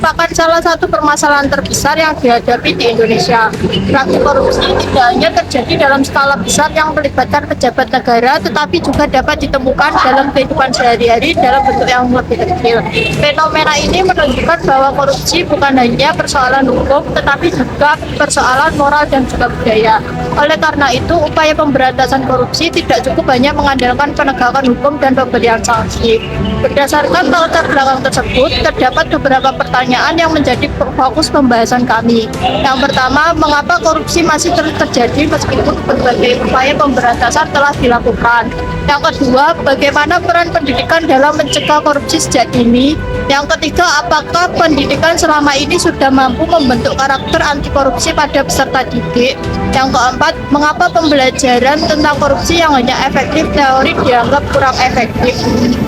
merupakan salah satu permasalahan terbesar yang dihadapi di Indonesia. Praktik korupsi tidak hanya terjadi dalam skala besar yang melibatkan pejabat negara, tetapi juga dapat ditemukan dalam kehidupan sehari-hari dalam bentuk yang lebih kecil. Fenomena ini menunjukkan bahwa korupsi bukan hanya persoalan hukum, tetapi juga persoalan moral dan juga budaya. Oleh karena itu, upaya pemberantasan korupsi tidak cukup hanya mengandalkan penegakan hukum dan pemberian sanksi. Berdasarkan latar belakang tersebut, terdapat beberapa pertanyaan yang menjadi fokus pembahasan kami. Yang pertama, mengapa korupsi masih terjadi meskipun berbagai upaya pemberantasan telah dilakukan? Yang kedua, bagaimana peran pendidikan dalam mencegah korupsi sejak dini? Yang ketiga, apakah pendidikan selama ini sudah mampu membentuk karakter anti korupsi pada peserta didik? Yang keempat, mengapa pembelajaran tentang korupsi yang hanya efektif teori dianggap kurang efektif?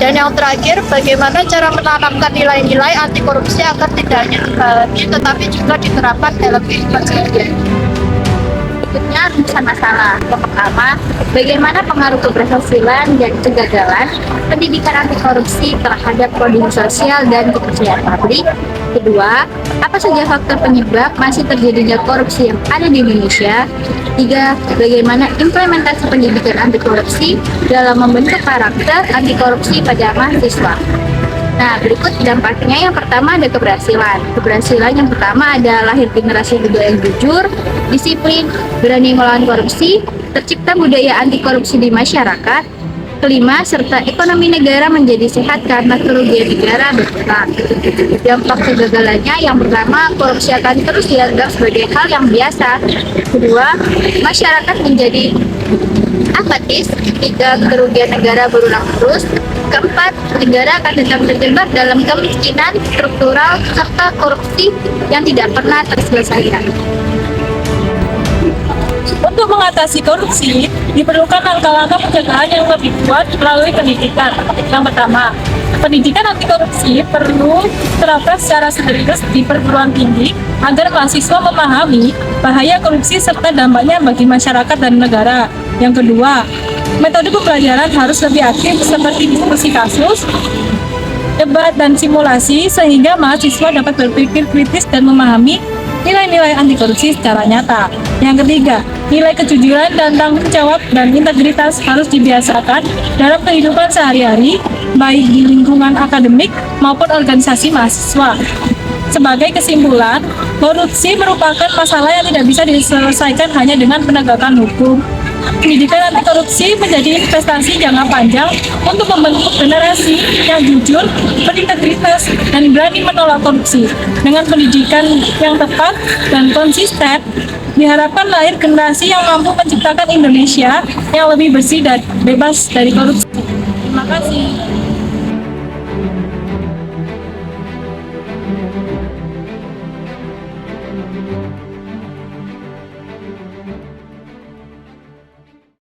Dan yang terakhir, bagaimana cara menanamkan nilai-nilai anti korupsi agar tidak hanya dipahami tetapi juga diterapkan dalam kehidupan sehari-hari? Berikutnya rumusan masalah. Yang pertama, bagaimana pengaruh keberhasilan dan kegagalan pendidikan anti korupsi terhadap kondisi sosial dan kepercayaan publik. Kedua, apa saja faktor penyebab masih terjadinya korupsi yang ada di Indonesia? Tiga, bagaimana implementasi pendidikan anti korupsi dalam membentuk karakter anti korupsi pada mahasiswa? Nah, berikut dampaknya. Yang pertama ada keberhasilan. Keberhasilan yang pertama ada lahir generasi muda yang jujur, disiplin, berani melawan korupsi, tercipta budaya anti korupsi di masyarakat. Kelima, serta ekonomi negara menjadi sehat karena kerugian negara berkurang. Dampak kegagalannya, yang pertama, korupsi akan terus dianggap sebagai hal yang biasa. Kedua, masyarakat menjadi apatis ketika kerugian negara berulang terus. Keempat, negara akan tetap terjebak dalam kemiskinan struktural serta korupsi yang tidak pernah terselesaikan. Untuk mengatasi korupsi, diperlukan langkah-langkah pencegahan yang lebih kuat melalui pendidikan. Yang pertama, pendidikan anti korupsi perlu diterapkan secara serius di perguruan tinggi agar mahasiswa memahami bahaya korupsi serta dampaknya bagi masyarakat dan negara. Yang kedua, metode pembelajaran harus lebih aktif seperti diskusi kasus, debat, dan simulasi sehingga mahasiswa dapat berpikir kritis dan memahami nilai-nilai anti korupsi secara nyata. Yang ketiga, nilai kejujuran dan tanggung jawab dan integritas harus dibiasakan dalam kehidupan sehari-hari, baik di lingkungan akademik maupun organisasi mahasiswa. Sebagai kesimpulan, korupsi merupakan masalah yang tidak bisa diselesaikan hanya dengan penegakan hukum. Pendidikan anti korupsi menjadi investasi jangka panjang untuk membentuk generasi yang jujur, berintegritas, dan berani menolak korupsi. Dengan pendidikan yang tepat dan konsisten, diharapkan lahir generasi yang mampu menciptakan Indonesia yang lebih bersih dan bebas dari korupsi. Terima kasih.